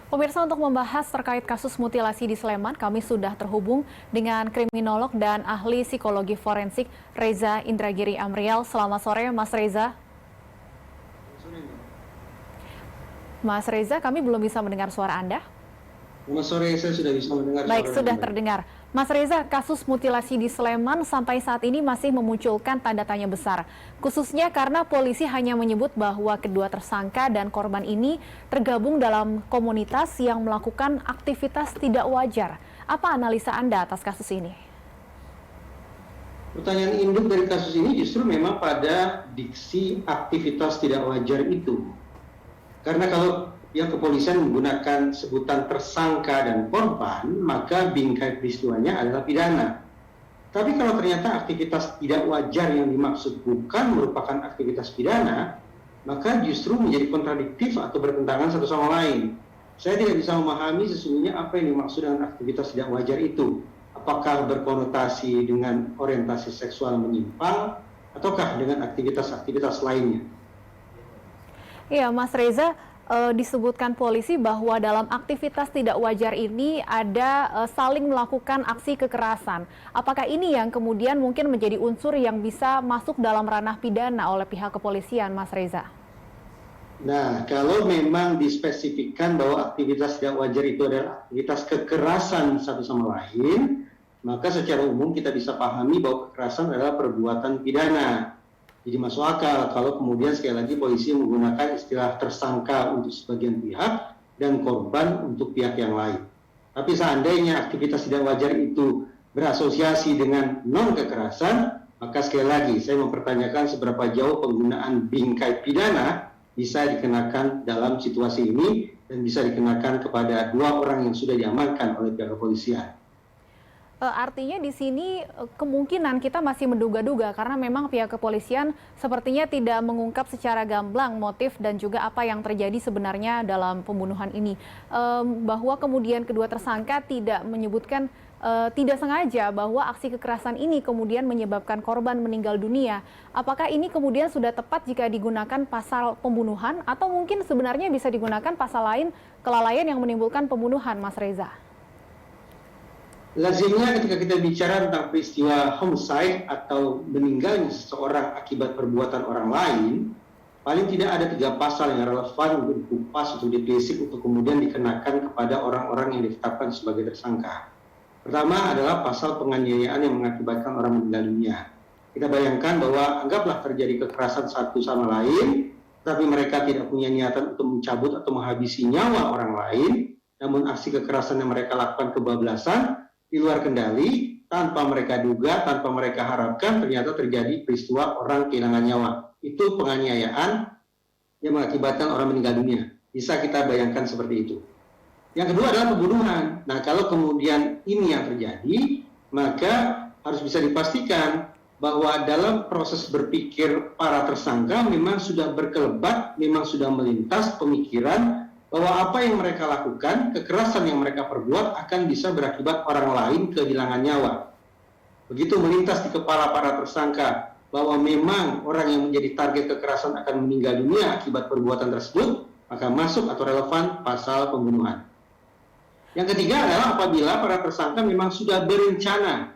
Pemirsa, untuk membahas terkait kasus mutilasi di Sleman, kami sudah terhubung dengan kriminolog dan ahli psikologi forensik Reza Indragiri Amrial. Selamat sore, Mas Reza. Mas Reza, kami belum bisa mendengar suara Anda. Selamat sore, saya sudah bisa mendengar suara Baik, sudah Anda. terdengar. Mas Reza, kasus mutilasi di Sleman sampai saat ini masih memunculkan tanda tanya besar. Khususnya karena polisi hanya menyebut bahwa kedua tersangka dan korban ini tergabung dalam komunitas yang melakukan aktivitas tidak wajar. Apa analisa Anda atas kasus ini? Pertanyaan induk dari kasus ini justru memang pada diksi aktivitas tidak wajar itu. Karena kalau pihak kepolisian menggunakan sebutan tersangka dan korban, maka bingkai peristiwanya adalah pidana. Tapi kalau ternyata aktivitas tidak wajar yang dimaksud bukan merupakan aktivitas pidana, maka justru menjadi kontradiktif atau bertentangan satu sama lain. Saya tidak bisa memahami sesungguhnya apa yang dimaksud dengan aktivitas tidak wajar itu. Apakah berkonotasi dengan orientasi seksual menyimpang, ataukah dengan aktivitas-aktivitas lainnya? Iya, Mas Reza, disebutkan polisi bahwa dalam aktivitas tidak wajar ini ada saling melakukan aksi kekerasan. Apakah ini yang kemudian mungkin menjadi unsur yang bisa masuk dalam ranah pidana oleh pihak kepolisian, Mas Reza? Nah, kalau memang dispesifikkan bahwa aktivitas tidak wajar itu adalah aktivitas kekerasan satu sama lain, maka secara umum kita bisa pahami bahwa kekerasan adalah perbuatan pidana. Jadi masuk akal kalau kemudian sekali lagi polisi menggunakan istilah tersangka untuk sebagian pihak dan korban untuk pihak yang lain. Tapi seandainya aktivitas tidak wajar itu berasosiasi dengan non-kekerasan, maka sekali lagi saya mempertanyakan seberapa jauh penggunaan bingkai pidana bisa dikenakan dalam situasi ini dan bisa dikenakan kepada dua orang yang sudah diamankan oleh pihak kepolisian. Artinya di sini kemungkinan kita masih menduga-duga karena memang pihak kepolisian sepertinya tidak mengungkap secara gamblang motif dan juga apa yang terjadi sebenarnya dalam pembunuhan ini. Bahwa kemudian kedua tersangka tidak menyebutkan tidak sengaja bahwa aksi kekerasan ini kemudian menyebabkan korban meninggal dunia. Apakah ini kemudian sudah tepat jika digunakan pasal pembunuhan atau mungkin sebenarnya bisa digunakan pasal lain kelalaian yang menimbulkan pembunuhan, Mas Reza? Lazimnya ketika kita bicara tentang peristiwa homicide atau meninggalnya seseorang akibat perbuatan orang lain, paling tidak ada 3 pasal yang relevan untuk dikupas, untuk ditelisik, untuk kemudian dikenakan kepada orang-orang yang ditetapkan sebagai tersangka. Pertama adalah pasal penganiayaan yang mengakibatkan orang meninggal dunia. Kita bayangkan bahwa anggaplah terjadi kekerasan satu sama lain, tapi mereka tidak punya niatan untuk mencabut atau menghabisi nyawa orang lain, namun aksi kekerasan yang mereka lakukan kebablasan, di luar kendali, tanpa mereka duga, tanpa mereka harapkan, ternyata terjadi peristiwa orang kehilangan nyawa. Itu penganiayaan yang mengakibatkan orang meninggal dunia. Bisa kita bayangkan seperti itu. Yang kedua adalah pembunuhan. Nah, kalau kemudian ini yang terjadi, maka harus bisa dipastikan bahwa dalam proses berpikir para tersangka memang sudah berkelebat, memang sudah melintas pemikiran bahwa apa yang mereka lakukan, kekerasan yang mereka perbuat akan bisa berakibat orang lain kehilangan nyawa. Begitu melintas di kepala para tersangka bahwa memang orang yang menjadi target kekerasan akan meninggal dunia akibat perbuatan tersebut, maka masuk atau relevan pasal pembunuhan. Yang ketiga adalah apabila para tersangka memang sudah berencana,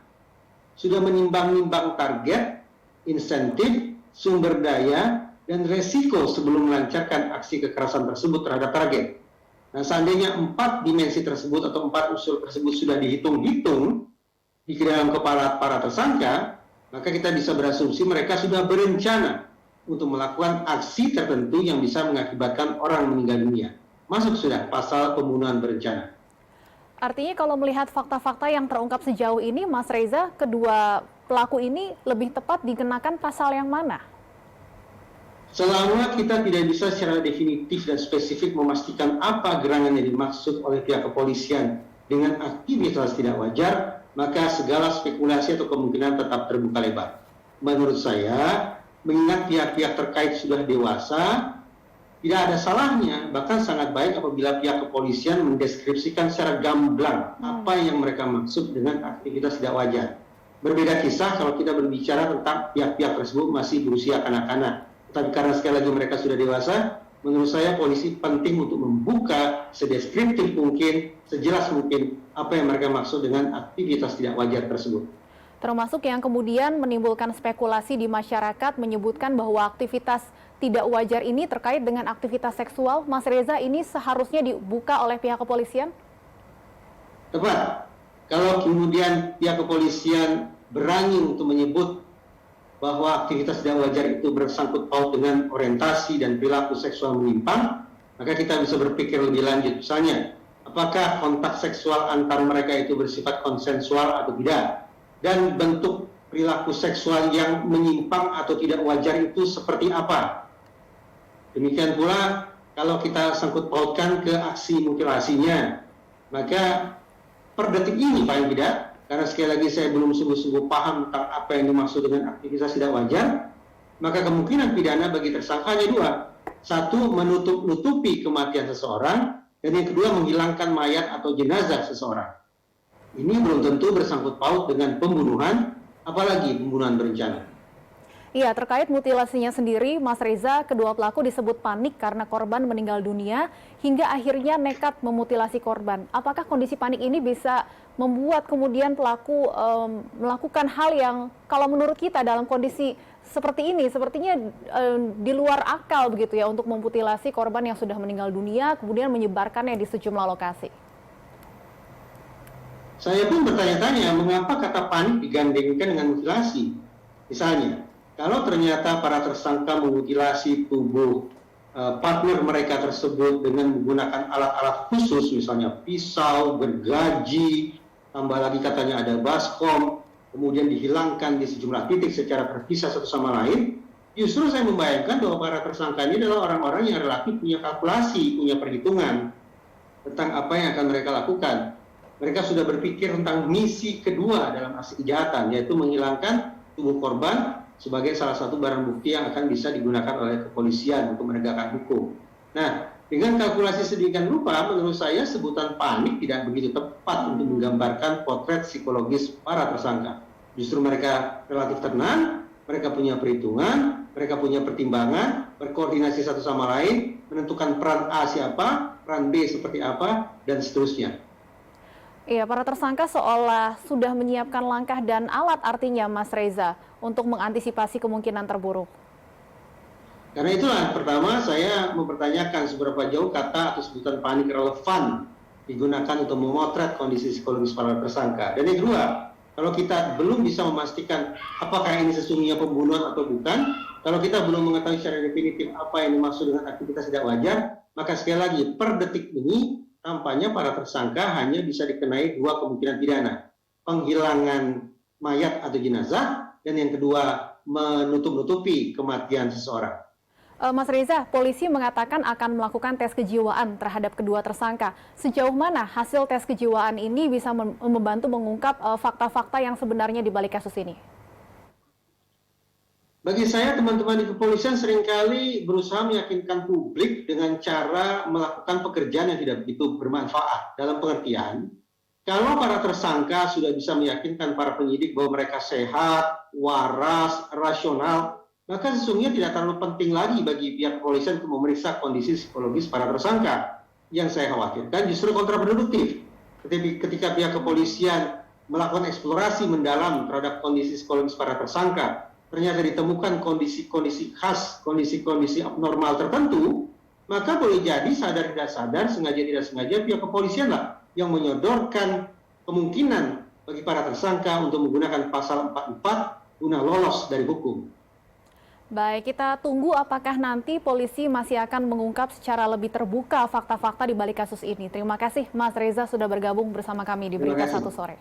sudah menimbang-nimbang target, insentif, sumber daya, dan resiko sebelum melancarkan aksi kekerasan tersebut terhadap target. Nah, seandainya 4 dimensi tersebut atau 4 unsur tersebut sudah dihitung-hitung di dalam kepala para tersangka, maka kita bisa berasumsi mereka sudah berencana untuk melakukan aksi tertentu yang bisa mengakibatkan orang meninggal dunia. Masuk sudah pasal pembunuhan berencana. Artinya kalau melihat fakta-fakta yang terungkap sejauh ini, Mas Reza, kedua pelaku ini lebih tepat dikenakan pasal yang mana? Selama kita tidak bisa secara definitif dan spesifik memastikan apa gerangan yang dimaksud oleh pihak kepolisian dengan aktivitas tidak wajar, maka segala spekulasi atau kemungkinan tetap terbuka lebar. Menurut saya, mengingat pihak-pihak terkait sudah dewasa, tidak ada salahnya, bahkan sangat baik apabila pihak kepolisian mendeskripsikan secara gamblang apa yang mereka maksud dengan aktivitas tidak wajar. Berbeda kisah kalau kita berbicara tentang pihak-pihak tersebut masih berusia kanak-kanak. Tapi karena sekali lagi mereka sudah dewasa, menurut saya polisi penting untuk membuka sedeskriptif mungkin, sejelas mungkin apa yang mereka maksud dengan aktivitas tidak wajar tersebut. Termasuk yang kemudian menimbulkan spekulasi di masyarakat menyebutkan bahwa aktivitas tidak wajar ini terkait dengan aktivitas seksual. Mas Reza, ini seharusnya dibuka oleh pihak kepolisian? Tepat. Kalau kemudian pihak kepolisian berani untuk menyebut bahwa aktivitas tidak wajar itu bersangkut paut dengan orientasi dan perilaku seksual menyimpang, maka kita bisa berpikir lebih lanjut. Misalnya, apakah kontak seksual antar mereka itu bersifat konsensual atau tidak? Dan bentuk perilaku seksual yang menyimpang atau tidak wajar itu seperti apa? Demikian pula kalau kita sangkut pautkan ke aksi mutilasinya, maka per detik ini paling tidak, karena sekali lagi saya belum sungguh-sungguh paham tentang apa yang dimaksud dengan aktivitas tidak wajar, maka kemungkinan pidana bagi tersangka hanya dua. Satu, menutup-nutupi kematian seseorang, dan yang kedua, menghilangkan mayat atau jenazah seseorang. Ini belum tentu bersangkut paut dengan pembunuhan, apalagi pembunuhan berencana. Iya, terkait mutilasinya sendiri, Mas Reza, kedua pelaku disebut panik karena korban meninggal dunia hingga akhirnya nekat memutilasi korban. Apakah kondisi panik ini bisa membuat kemudian pelaku melakukan hal yang kalau menurut kita dalam kondisi seperti ini, sepertinya di luar akal begitu ya untuk memutilasi korban yang sudah meninggal dunia, kemudian menyebarkannya di sejumlah lokasi? Saya pun bertanya-tanya mengapa kata panik digandengkan dengan mutilasi. Misalnya, kalau ternyata para tersangka memutilasi tubuh partner mereka tersebut dengan menggunakan alat-alat khusus, misalnya pisau, gergaji, tambah lagi katanya ada baskom, kemudian dihilangkan di sejumlah titik secara terpisah satu sama lain, justru saya membayangkan bahwa para tersangka ini adalah orang-orang yang relatif punya kalkulasi, punya perhitungan tentang apa yang akan mereka lakukan. Mereka sudah berpikir tentang misi kedua dalam aksi kejahatan, yaitu menghilangkan tubuh korban sebagai salah satu barang bukti yang akan bisa digunakan oleh kepolisian untuk menegakkan hukum. Nah, dengan kalkulasi sedemikian rupa, menurut saya sebutan panik tidak begitu tepat untuk menggambarkan potret psikologis para tersangka. Justru mereka relatif tenang, mereka punya perhitungan, mereka punya pertimbangan, berkoordinasi satu sama lain, menentukan peran A siapa, peran B seperti apa, dan seterusnya. Iya, para tersangka seolah sudah menyiapkan langkah dan alat artinya, Mas Reza, untuk mengantisipasi kemungkinan terburuk. Karena itulah, pertama saya mempertanyakan seberapa jauh kata atau sebutan panik relevan digunakan untuk memotret kondisi psikologis para tersangka. Dan yang kedua, kalau kita belum bisa memastikan apakah ini sesungguhnya pembunuhan atau bukan, kalau kita belum mengetahui secara definitif apa yang dimaksud dengan aktivitas tidak wajar, maka sekali lagi, per detik ini, tampaknya para tersangka hanya bisa dikenai dua kemungkinan pidana. Penghilangan mayat atau jenazah, dan yang kedua menutup-nutupi kematian seseorang. Mas Reza, polisi mengatakan akan melakukan tes kejiwaan terhadap kedua tersangka. Sejauh mana hasil tes kejiwaan ini bisa membantu mengungkap fakta-fakta yang sebenarnya di balik kasus ini? Bagi saya, teman-teman di kepolisian seringkali berusaha meyakinkan publik dengan cara melakukan pekerjaan yang tidak begitu bermanfaat. Dalam pengertian, kalau para tersangka sudah bisa meyakinkan para penyidik bahwa mereka sehat, waras, rasional, maka sesungguhnya tidak terlalu penting lagi bagi pihak kepolisian untuk memeriksa kondisi psikologis para tersangka. Yang saya khawatirkan justru kontraproduktif. Ketika pihak kepolisian melakukan eksplorasi mendalam terhadap kondisi psikologis para tersangka, ternyata ditemukan kondisi-kondisi khas, kondisi-kondisi abnormal tertentu, maka boleh jadi sadar tidak sadar, sengaja tidak sengaja, pihak kepolisian lah yang menyodorkan kemungkinan bagi para tersangka untuk menggunakan pasal 44 guna lolos dari hukum. Baik, kita tunggu apakah nanti polisi masih akan mengungkap secara lebih terbuka fakta-fakta di balik kasus ini. Terima kasih Mas Reza sudah bergabung bersama kami di Berita Satu Sore.